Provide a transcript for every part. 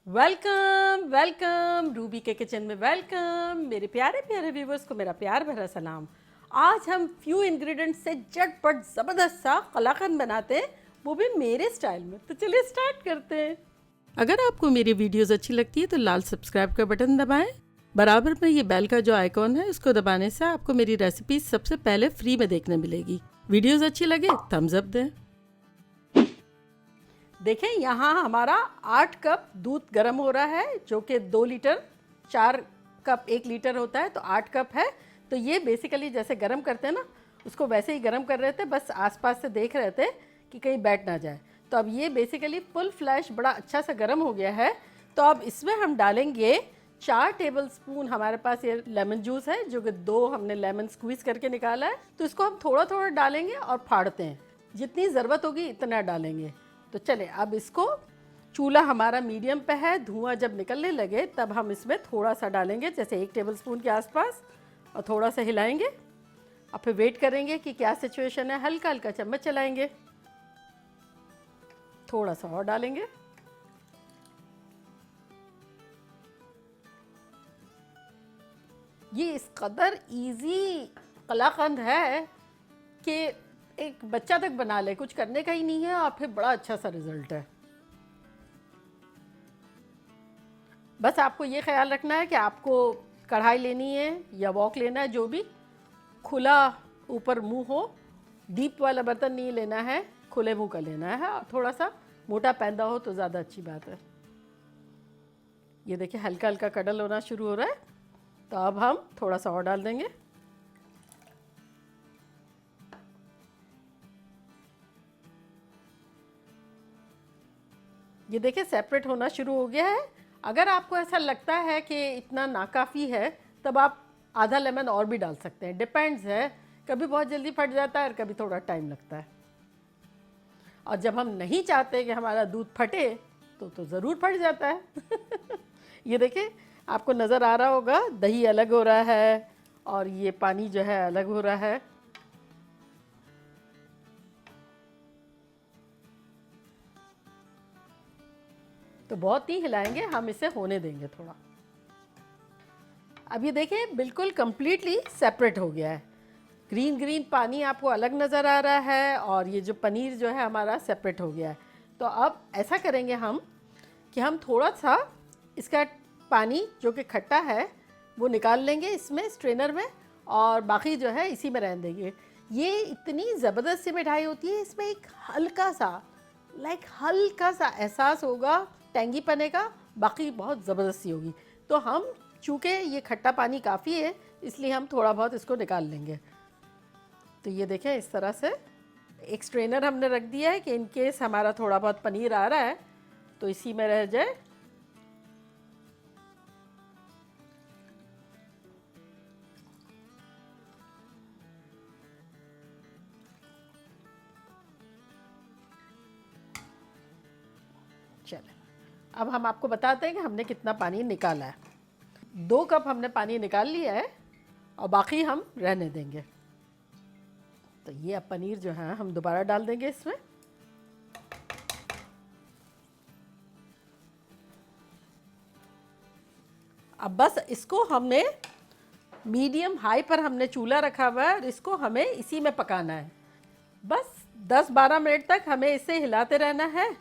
Welcome welcome Ruby के kitchen में welcome. मेरे प्यारे प्यारे व्यूवर्स को मेरा प्यार भरा सलाम। आज हम फ्यू इंग्रेडिएंट्स से झटपट ज़बरदस्त सा कलाकंद बनाते हैं, वो भी मेरे स्टाइल में। तो चलिए स्टार्ट करते हैं। अगर आपको मेरी वीडियोस अच्छी लगती है तो लाल सब्सक्राइब का बटन दबाएं। बराबर में ये बेल का जो आइकॉन है इसको दबाने से आपको मेरी रेसिपी सबसे पहले फ्री में देखने मिलेगी। वीडियोस अच्छी लगे थम्स अप दें। देखें यहाँ हमारा 8 कप दूध गर्म हो रहा है, जो कि 2 लीटर, 4 कप 1 लीटर होता है, तो 8 कप है। तो ये बेसिकली जैसे गर्म करते हैं ना, उसको वैसे ही गर्म कर रहे थे, बस आसपास से देख रहे थे कि कहीं बैठ ना जाए। तो अब ये बेसिकली फुल फ्लैश बड़ा अच्छा सा गर्म हो गया है। तो अब इसमें हम डालेंगे 4 टेबल स्पून, हमारे पास ये लेमन जूस है जो कि 2 हमने लेमन स्क्वीज़ करके निकाला है। तो इसको हम थोड़ा थोड़ा डालेंगे और फाड़ते हैं, जितनी ज़रूरत होगी इतना डालेंगे। तो चले अब इसको, चूल्हा हमारा मीडियम पे है, धुआं जब निकलने लगे तब हम इसमें थोड़ा सा डालेंगे, जैसे 1 टेबल स्पून के आसपास, और थोड़ा सा हिलाएंगे और फिर वेट करेंगे कि क्या सिचुएशन है। हल्का हल्का चम्मच चलाएंगे, थोड़ा सा और डालेंगे। ये इस कदर इजी कलाकंद है कि एक बच्चा तक बना ले, कुछ करने का ही नहीं है, और फिर बड़ा अच्छा सा रिजल्ट है। बस आपको ये ख्याल रखना है कि आपको कढ़ाई लेनी है या वॉक लेना है, जो भी खुला ऊपर मुंह हो, डीप वाला बर्तन नहीं लेना है, खुले मुंह का लेना है, और थोड़ा सा मोटा पैंदा हो तो ज़्यादा अच्छी बात है। ये देखिए हल्का हल्का कडल होना शुरू हो रहा है, तो अब हम थोड़ा सा और डाल देंगे। ये देखिए सेपरेट होना शुरू हो गया है। अगर आपको ऐसा लगता है कि इतना नाकाफ़ी है, तब आप आधा लेमन और भी डाल सकते हैं, डिपेंड्स है। कभी बहुत जल्दी फट जाता है और कभी थोड़ा टाइम लगता है। और जब हम नहीं चाहते कि हमारा दूध फटे तो ज़रूर फट जाता है। ये देखिए आपको नज़र आ रहा होगा, दही अलग हो रहा है और ये पानी जो है अलग हो रहा है। तो बहुत ही हिलाएंगे, हम इसे होने देंगे थोड़ा। अब ये देखिए बिल्कुल कंप्लीटली सेपरेट हो गया है। ग्रीन ग्रीन पानी आपको अलग नज़र आ रहा है और ये जो पनीर जो है हमारा सेपरेट हो गया है। तो अब ऐसा करेंगे हम कि हम थोड़ा सा इसका पानी जो कि खट्टा है वो निकाल लेंगे इसमें स्ट्रेनर में, और बाकी जो है इसी में रहने देंगे। ये इतनी ज़बरदस्त सी मिठाई होती है, इसमें एक हल्का सा एहसास होगा टेंगी पने का, बाकी बहुत ज़बरदस्ती होगी। तो हम चूँकि ये खट्टा पानी काफ़ी है, इसलिए हम थोड़ा बहुत इसको निकाल लेंगे। तो ये देखें इस तरह से एक स्ट्रेनर हमने रख दिया है कि इन केस हमारा थोड़ा बहुत पनीर आ रहा है तो इसी में रह जाए। चले अब हम आपको बताते हैं कि हमने कितना पानी निकाला है। 2 कप हमने पानी निकाल लिया है और बाकी हम रहने देंगे। तो ये अब पनीर जो है हम दोबारा डाल देंगे इसमें। अब बस इसको हमने मीडियम हाई पर हमने चूल्हा रखा हुआ है और इसको हमें इसी में पकाना है। बस 10-12 मिनट तक हमें इसे हिलाते रहना है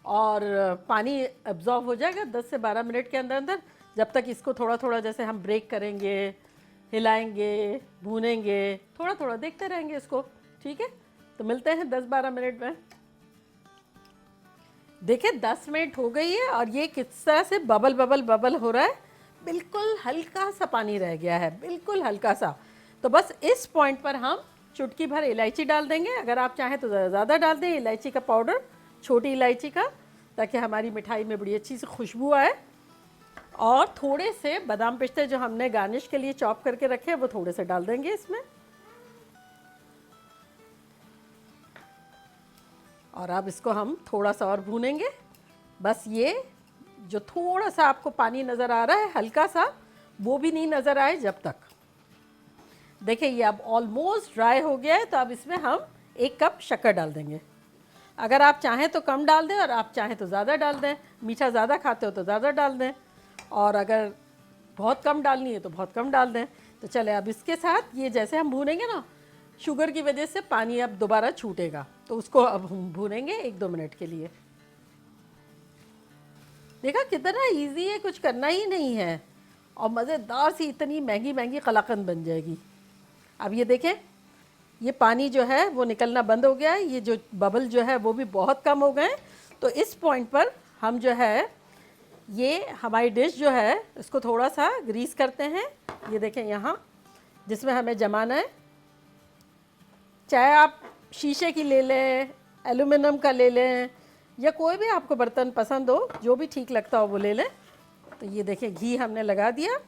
और पानी एब्जॉर्ब हो जाएगा 10 से 12 मिनट के अंदर अंदर। जब तक इसको थोड़ा थोड़ा जैसे हम ब्रेक करेंगे, हिलाएंगे, भूनेंगे, थोड़ा थोड़ा देखते रहेंगे इसको। ठीक है, तो मिलते हैं 10-12 मिनट में। देखिए 10 मिनट हो गई है और ये किस तरह से बबल बबल बबल हो रहा है। बिल्कुल हल्का सा पानी रह गया है, बिल्कुल हल्का सा। तो बस इस पॉइंट पर हम चुटकी भर इलायची डाल देंगे। अगर आप चाहें तो ज़्यादा डाल दें इलायची का पाउडर, छोटी इलायची का, ताकि हमारी मिठाई में बड़ी अच्छी सी खुशबू आए। और थोड़े से बादाम पिस्ते जो हमने गार्निश के लिए चॉप करके रखे हैं वो थोड़े से डाल देंगे इसमें। और अब इसको हम थोड़ा सा और भूनेंगे। बस ये जो थोड़ा सा आपको पानी नज़र आ रहा है हल्का सा, वो भी नहीं नज़र आए जब तक। देखिए ये अब ऑलमोस्ट ड्राई हो गया है, तो अब इसमें हम 1 कप शक्कर डाल देंगे। अगर आप चाहें तो कम डाल दें और आप चाहें तो ज़्यादा डाल दें, मीठा ज़्यादा खाते हो तो ज़्यादा डाल दें, और अगर बहुत कम डालनी है तो बहुत कम डाल दें। तो चले अब इसके साथ ये जैसे हम भूनेंगे ना, शुगर की वजह से पानी अब दोबारा छूटेगा, तो उसको अब हम भूनेंगे 1-2 मिनट के लिए। देखा कितना इजी है, कुछ करना ही नहीं है, और मज़ेदार सी इतनी महंगी महंगी कलाकंद बन जाएगी। अब ये देखें, ये पानी जो है वो निकलना बंद हो गया है, ये जो बबल जो है वो भी बहुत कम हो गए। तो इस पॉइंट पर हम जो है ये हमारी डिश जो है इसको थोड़ा सा ग्रीस करते हैं। ये देखें यहाँ जिसमें हमें जमाना है, चाहे आप शीशे की ले लें, एल्युमिनियम का ले लें, या कोई भी आपको बर्तन पसंद हो, जो भी ठीक लगता हो वो ले लें। तो ये देखें घी हमने लगा दिया,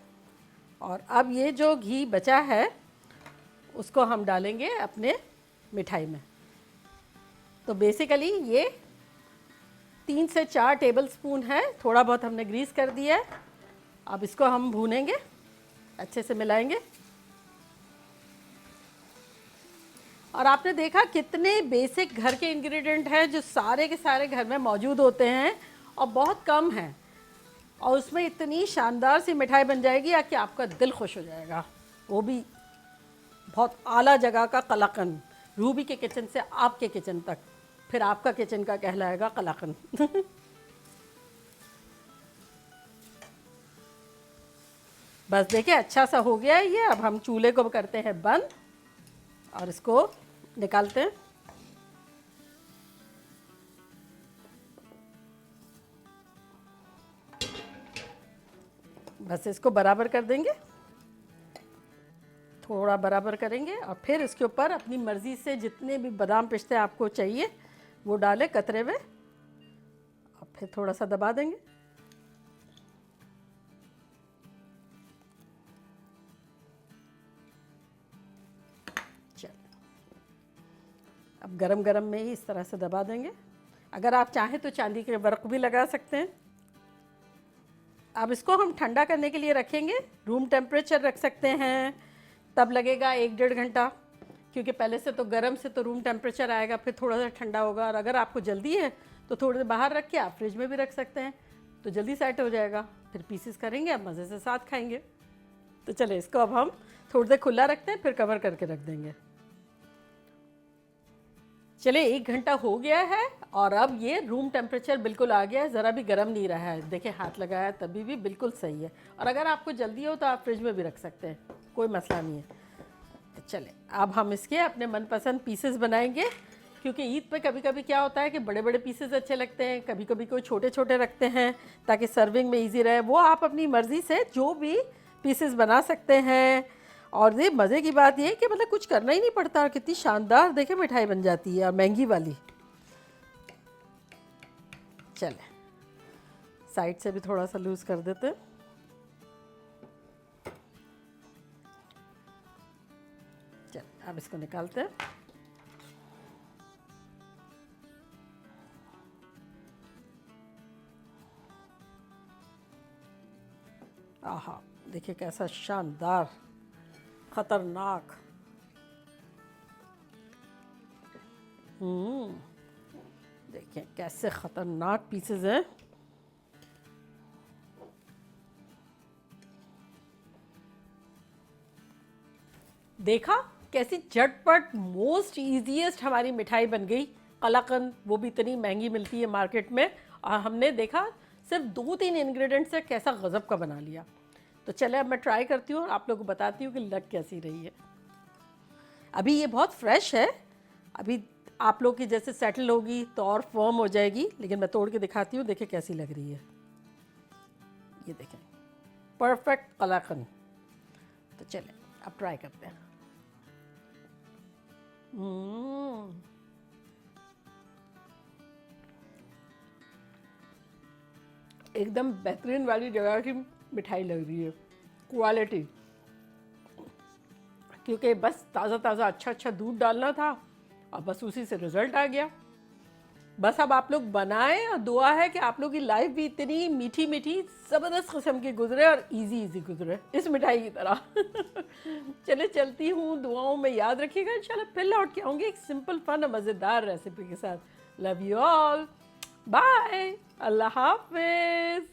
और अब ये जो घी बचा है उसको हम डालेंगे अपने मिठाई में। तो बेसिकली ये 3 से 4 टेबल स्पून है, थोड़ा बहुत हमने ग्रीस कर दिया है। अब इसको हम भूनेंगे, अच्छे से मिलाएंगे। और आपने देखा कितने बेसिक घर के इंग्रेडिएंट हैं जो सारे के सारे घर में मौजूद होते हैं और बहुत कम हैं, और उसमें इतनी शानदार सी मिठाई बन जाएगी कि आपका दिल खुश हो जाएगा। वो भी बहुत आला जगह का कलाकंद, रूबी के किचन से आपके किचन तक, फिर आपका किचन का कहलाएगा कलाकंद। बस देखिए अच्छा सा हो गया है ये। अब हम चूल्हे को करते हैं बंद और इसको निकालते हैं। बस इसको बराबर कर देंगे, थोड़ा बराबर करेंगे, और फिर इसके ऊपर अपनी मर्ज़ी से जितने भी बादाम पिस्ते आपको चाहिए वो डालें कतरे में, और फिर थोड़ा सा दबा देंगे। चलिए अब गरम गरम में ही इस तरह से दबा देंगे। अगर आप चाहें तो चांदी के वर्क भी लगा सकते हैं। अब इसको हम ठंडा करने के लिए रखेंगे, रूम टेम्परेचर रख सकते हैं, तब लगेगा 1-1.5 घंटा, क्योंकि पहले से तो गर्म से तो रूम टेम्परेचर आएगा, फिर थोड़ा सा ठंडा होगा। और अगर आपको जल्दी है तो थोड़ी देर बाहर रख के आप फ्रिज में भी रख सकते हैं, तो जल्दी सेट हो जाएगा। फिर पीसेस करेंगे, अब मज़े से साथ खाएंगे। तो चले इसको अब हम थोड़ी देर खुला रखते हैं, फिर कवर करके रख देंगे। चले 1 घंटा हो गया है और अब ये रूम टेम्परेचर बिल्कुल आ गया है, ज़रा भी गर्म नहीं रहा है। देखिए हाथ लगाया तभी भी बिल्कुल सही है। और अगर आपको जल्दी हो तो आप फ्रिज में भी रख सकते हैं, कोई मसला नहीं है। तो चले अब हम इसके अपने मनपसंद पीसेस बनाएंगे, क्योंकि ईद पे कभी कभी क्या होता है कि बड़े बड़े पीसेस अच्छे लगते हैं, कभी कभी कोई छोटे छोटे रखते हैं ताकि सर्विंग में ईजी रहे। वो आप अपनी मर्ज़ी से जो भी पीसेस बना सकते हैं। और ये मज़े की बात ये है कि मतलब कुछ करना ही नहीं पड़ता, और कितनी शानदार देखे मिठाई बन जाती है, और महंगी वाली। चले साइड से भी थोड़ा सा लूज़ कर देते हैं। चल अब इसको निकालते हैं। आहा देखिए कैसा शानदार, खतरनाक। देखिए कैसे खतरनाक पीसेस हैं। देखा कैसी झटपट मोस्ट इजीएस्ट हमारी मिठाई बन गई कलाकंद, वो भी इतनी महंगी मिलती है मार्केट में, और हमने देखा सिर्फ 2-3 इंग्रेडिएंट से कैसा गजब का बना लिया। तो चले अब मैं ट्राई करती हूँ और आप लोगों को बताती हूँ कि लग कैसी रही है। अभी ये बहुत फ्रेश है, अभी आप लोग की जैसे सेटल होगी तो और फर्म हो जाएगी, लेकिन मैं तोड़ के दिखाती हूँ, देखें कैसी लग रही है। ये देखें परफेक्ट कलाकंद। तो चले अब ट्राई करते हैं। एकदम बेहतरीन वाली जगह की मिठाई लग रही है, क्वालिटी। क्योंकि बस ताज़ा ताज़ा अच्छा दूध डालना था और बस उसी से रिज़ल्ट आ गया। बस अब आप लोग बनाएं, और दुआ है कि आप लोग की लाइफ भी इतनी मीठी मीठी ज़बरदस्त किस्म की गुजरे और इजी गुजरे इस मिठाई की तरह। चले चलती हूँ, दुआओं में याद रखिएगा। इंशाल्लाह फिर लौट के आऊँगी एक सिंपल फन और मज़ेदार रेसिपी के साथ। लव यू ऑल, बाय, अल्लाह हाफिज।